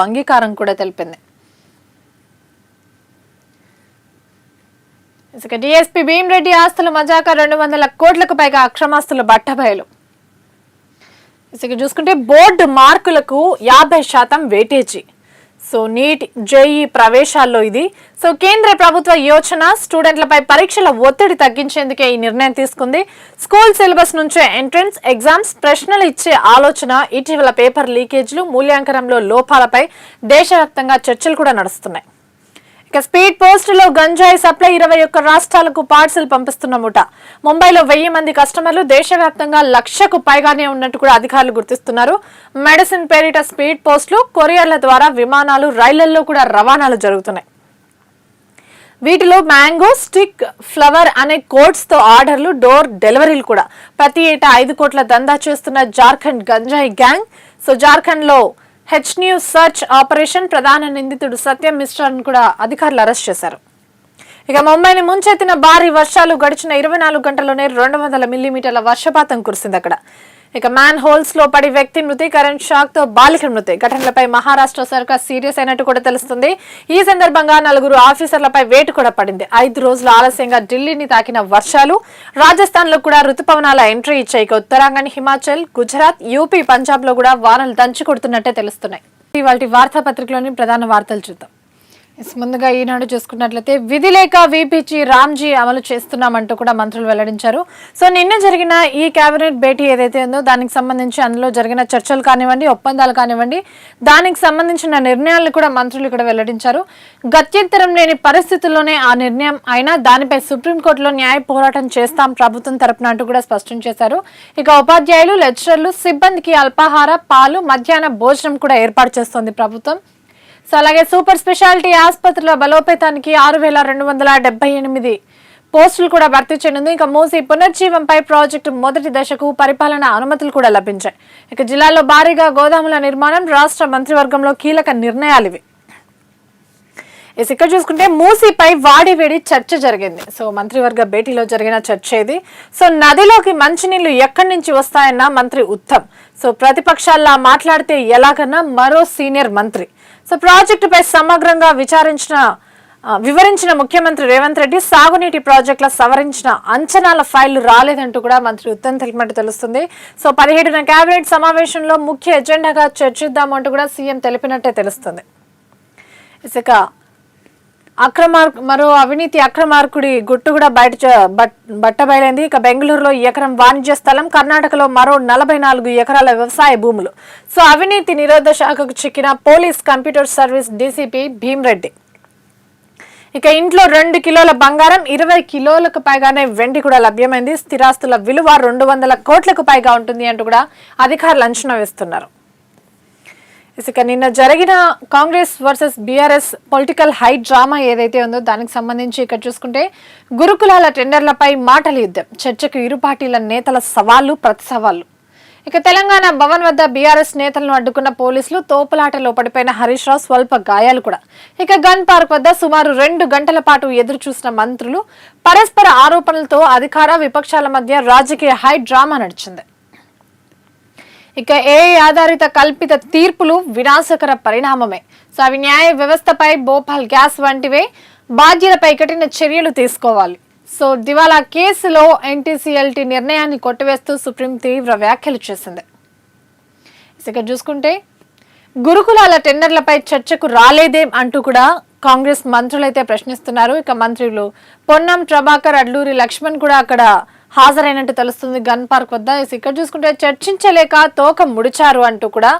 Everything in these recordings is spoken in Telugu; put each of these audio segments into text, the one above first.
అంగీకారం కూడా తెలిపింది. ఇక డిఎస్పీ భీమిరెడ్డి ఆస్తుల మజాక 200 కోట్లకు పైగా అక్రమాస్తులు బట్టబయలు. ఇక చూసుకుంటే బోర్డు మార్కులకు 50% వెయిటేజీ. సో నీట్ జేఈ ప్రవేశాల్లో ఇది. సో కేంద్ర ప్రభుత్వ యోచన స్టూడెంట్లపై పరీక్షల ఒత్తిడి తగ్గించేందుకే ఈ నిర్ణయం తీసుకుంది. స్కూల్ సిలబస్ నుంచే ఎంట్రన్స్ ఎగ్జామ్స్ ప్రశ్నలు ఇచ్చే ఆలోచన. ఇటీవల పేపర్ లీకేజీలు, మూల్యాంకనంలో లోపాలపై దేశవ్యాప్తంగా చర్చలు కూడా నడుస్తున్నాయి. ఇక స్పీడ్ పోస్టులో గంజాయి సప్లై 21 రాష్ట్రాలకు పార్సిల్ పంపిస్తున్న ముఠ. ముంబైలో 1000 మంది కస్టమర్లు, దేశవ్యాప్తంగా 1,00,000కు పైగానే ఉన్నట్టు కూడా అధికారులు గుర్తిస్తున్నారు. మెడిసిన్ పేరిట స్పీడ్ పోస్టులు, కొరియర్ల ద్వారా విమానాలు, రైళ్లలో కూడా రవాణాలు జరుగుతున్నాయి. వీటిలో మ్యాంగో, స్టిక్, ఫ్లవర్ అనే కోడ్స్ తో ఆర్డర్లు, డోర్ డెలివరీలు కూడా. ప్రతి ఏటా 5 కోట్ల దందా చేస్తున్న జార్ఖండ్ గంజాయి గ్యాంగ్. సో జార్ఖండ్ లో హెచ్న్యూ సర్చ్ ఆపరేషన్ ప్రధాన నిందితుడు సత్యం మిశ్రాను కూడా అధికారులు అరెస్ట్ చేశారు. ఇక ముంబైని ముంచెత్తిన భారీ వర్షాలు. గడిచిన 24 గంటల్లోనే 200 మిల్లీమీటర్ల వర్షపాతం కురిసింది అక్కడ. ఇక మ్యాన్ హోల్స్ లో పడి వ్యక్తి మృతి, కరెంట్ షాక్ తో బాలిక మృతి. ఘటనలపై మహారాష్ట్ర సర్కార్ సీరియస్ అయినట్టు కూడా తెలుస్తుంది. ఈ సందర్భంగా 4 ఆఫీసర్లపై వేటు కూడా పడింది. 5 రోజుల ఆలస్యంగా ఢిల్లీని తాకిన వర్షాలు రాజస్థాన్ లో కూడా రుతుపవనాల ఎంట్రీ ఇచ్చాయి. ఇక ఉత్తరాఖండ్, హిమాచల్, గుజరాత్, యూపీ, పంజాబ్ లో కూడా వానలు దంచి కొడుతున్నట్టే తెలుస్తున్నాయి. ఇవాళ వార్తాపత్రికలోని ప్రధాన వార్తలు చూద్దాం. ముందుగా ఈనాడు చూసుకున్నట్లయితే విధి లేక వీపీజీ రామ్జీ అమలు చేస్తున్నామంటూ కూడా మంత్రులు వెల్లడించారు. సో నిన్న జరిగిన ఈ కేబినెట్ భేటీ ఏదైతే ఉందో దానికి సంబంధించి అందులో జరిగిన చర్చలు కానివ్వండి, ఒప్పందాలు కానివ్వండి, దానికి సంబంధించిన నిర్ణయాలను కూడా మంత్రులు ఇక్కడ వెల్లడించారు. గత్యంతరం లేని పరిస్థితుల్లోనే ఆ నిర్ణయం అయినా దానిపై సుప్రీంకోర్టులో న్యాయ పోరాటం చేస్తాం ప్రభుత్వం తరపున అంటూ కూడా స్పష్టం చేశారు. ఇక ఉపాధ్యాయులు, లెక్చరర్లు, సిబ్బందికి అల్పాహార, పాలు, మధ్యాహ్న భోజనం కూడా ఏర్పాటు చేస్తోంది ప్రభుత్వం. సో అలాగే సూపర్ స్పెషాలిటీ ఆసుపత్రుల బలోపేతానికి 6,278 పోస్టులు కూడా భర్తీ చేయనుంది. ఇక మూసి పునర్జీవంపై ప్రాజెక్టు మొదటి దశకు పరిపాలన అనుమతులు కూడా లభించాయి. ఇక జిల్లాలో భారీగా గోదాముల నిర్మాణం, రాష్ట్ర మంత్రివర్గంలో కీలక నిర్ణయాలు ఇవి. ఇక్కడ చూసుకుంటే మూసీపై వాడివేడి చర్చ జరిగింది. సో మంత్రివర్గ భేటీలో జరిగిన చర్చ ఇది. సో నదిలోకి మంచినీళ్లు ఎక్కడి నుంచి వస్తాయన్న మంత్రి ఉత్తమ్. సో ప్రతిపక్షాల్లా మాట్లాడితే ఎలాగన్నా మరో సీనియర్ మంత్రి. సో ప్రాజెక్టుపై సమగ్రంగా వివరించిన ముఖ్యమంత్రి రేవంత్ రెడ్డి సాగునీటి ప్రాజెక్టుల సవరించిన అంచనాల ఫైళ్లు రాలేదంటూ కూడా మంత్రి ఉత్తమ్ తెలిపినట్టు తెలుస్తుంది. సో 17న కేబినెట్ సమావేశంలో ముఖ్య ఎజెండాగా చర్చిద్దామంటూ కూడా సీఎం తెలిపినట్టే తెలుస్తుంది. ఇక మరో అవినీతి అక్రమార్కుడి గుట్టు కూడా బట్టబయలైంది. ఇక బెంగళూరులో ఎకరం వాణిజ్య స్థలం, కర్ణాటకలో మరో 44 ఎకరాల వ్యవసాయ భూములు. సో అవినీతి నిరోధక శాఖకు చిక్కిన police computer service DCP Bhimireddy. ఇక ఇంట్లో 2 కిలోల బంగారం, 20 కిలోలకు పైగానే వెండి కూడా లభ్యమైంది. స్థిరాస్తుల విలువ 200 కోట్లకు పైగా ఉంటుంది అంటూ కూడా అధికారులు అంచనా వేస్తున్నారు. ఇక నిన్న జరిగిన Congress versus BRS political high drama ఏదైతే ఉందో దానికి సంబంధించి ఇక్కడ చూసుకుంటే గురుకులాల టెండర్లపై మాటల యుద్ధం. చర్చకు ఇరు పార్టీల నేతల సవాళ్లు, ప్రతి సవాళ్లు. ఇక తెలంగాణ భవన్ వద్ద బీఆర్ఎస్ నేతలను అడ్డుకున్న పోలీసులు, తోపులాటలో పడిపోయిన హరీష్ రావు, స్వల్ప గాయాలు కూడా. ఇక గన్ పార్క్ వద్ద సుమారు 2 గంటల పాటు ఎదురు చూసిన మంత్రులు. పరస్పర ఆరోపణలతో అధికార విపక్షాల మధ్య రాజకీయ హై డ్రామా నడిచింది. ఇక ఏఐ ఆధారిత కల్పిత తీర్పులు వినాశకర పరిణామమే. సో అవి న్యాయ వ్యవస్థపై, భోపాల్ గ్యాస్ వంటివే. బాధ్యులపై కఠిన చర్యలు తీసుకోవాలి. సో దివాలా కేసులో ఎన్టీసీఎల్టీ నిర్ణయాన్ని కొట్టివేస్తూ సుప్రీం తీవ్ర వ్యాఖ్యలు చేసింది. ఇక చూసుకుంటే గురుకులాల టెండర్లపై చర్చకు రాలేదేం అంటూ కూడా కాంగ్రెస్ మంత్రులైతే ప్రశ్నిస్తున్నారు. ఇక మంత్రులు పొన్నం ప్రభాకర్, అడ్లూరి లక్ష్మణ్ కూడా అక్కడ హాజరైనట్టు తెలుస్తుంది గన్ పార్క్ వద్ద. ఇక్కడ చూసుకుంటే చర్చించలేక తోక ముడిచారు అంటూ కూడా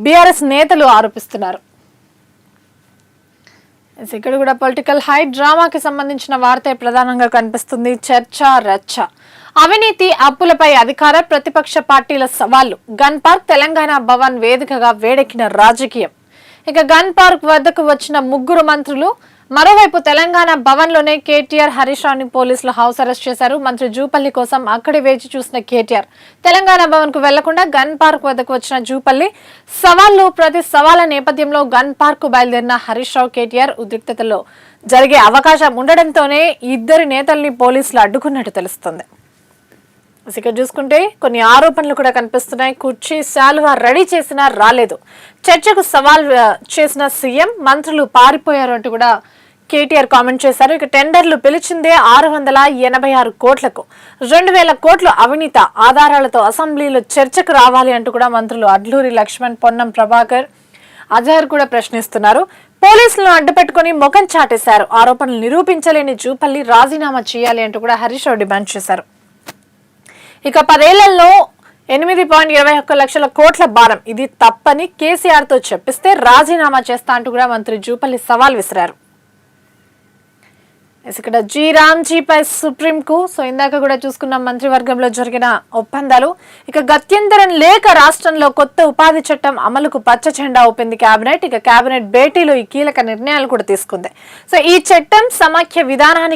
బీఆర్ఎస్ నేతలు ఆరోపిస్తున్నారు. ఇక్కడ కూడా పొలిటికల్ హై డ్రామాకి సంబంధించిన వార్త ప్రధానంగా కనిపిస్తుంది. చర్చ, రచ్చ. అవినీతి, అప్పులపై అధికార ప్రతిపక్ష పార్టీల సవాళ్లు. గన్ పార్క్, తెలంగాణ భవన్ వేదికగా వేడెక్కిన రాజకీయం. ఇక గన్ పార్క్ వద్దకు వచ్చిన 3 మంత్రులు. మరోవైపు తెలంగాణ భవన్ లోనే కేటీఆర్, హరీష్ రావుని పోలీసులు హౌస్ అరెస్ట్ చేశారు. మంత్రి జూపల్లి కోసం అక్కడే వేచి చూసిన కేటీఆర్ తెలంగాణ భవన్ కు వెళ్లకుండా గన్ పార్క్ వద్దకు వచ్చిన జూపల్లి. సవాళ్లు, ప్రతి సవాళ్ల నేపథ్యంలో గన్ పార్క్ కు బయలుదేరిన హరీష్ రావు, కేటీఆర్ ఉద్రిక్తతలో జరిగే అవకాశం ఉండడంతోనే ఇద్దరు నేతల్ని పోలీసులు అడ్డుకున్నట్టు తెలుస్తుంది. ఇక చూసుకుంటే కొన్ని ఆరోపణలు కూడా కనిపిస్తున్నాయి. కుర్చీ, శాలువా రెడీ చేసినా రాలేదు. చర్చకు సవాల్ చేసిన సీఎం, మంత్రులు పారిపోయారు అంటూ కూడా కేటీఆర్ కామెంట్ చేశారు. ఇక టెండర్లు పిలిచిందే 686 కోట్లకు, 2000 కోట్లు అవినీత ఆధారాలతో అసెంబ్లీలో చర్చకు రావాలి అంటూ కూడా మంత్రులు అడ్లూరి లక్ష్మణ్, పొన్నం ప్రభాకర్, అజహర్ కూడా ప్రశ్నిస్తున్నారు. పోలీసులను అడ్డుపెట్టుకుని ముఖం చాటేశారు. ఆరోపణలు నిరూపించలేని జూపల్లి రాజీనామా చేయాలి అంటూ కూడా హరీష్ రావు డిమాండ్ చేశారు. ఇక 10 ఏళ్లలో 8.21 లక్షల కోట్ల భారం, ఇది తప్పని కేసీఆర్ తో చెప్పిస్తే రాజీనామా చేస్తా అంటూ కూడా మంత్రి జూపల్లి సవాల్ విసిరారు. ఇక్కడ జీ రామ్జీపై సుప్రీంకు ఇందాక కూడా చూసుకున్న మంత్రివర్గంలో జరిగిన ఒప్పందాలు. ఇక గత్యంతరం లేక రాష్ట్రంలో కొత్త ఉపాధి చట్టం అమలుకు పచ్చ జెండా ఊపింది కేబినెట్. ఇక కేబినెట్ భేటీలో ఈ కీలక నిర్ణయాలు కూడా తీసుకుంది. ఈ చట్టం సమాఖ్య విధానానికి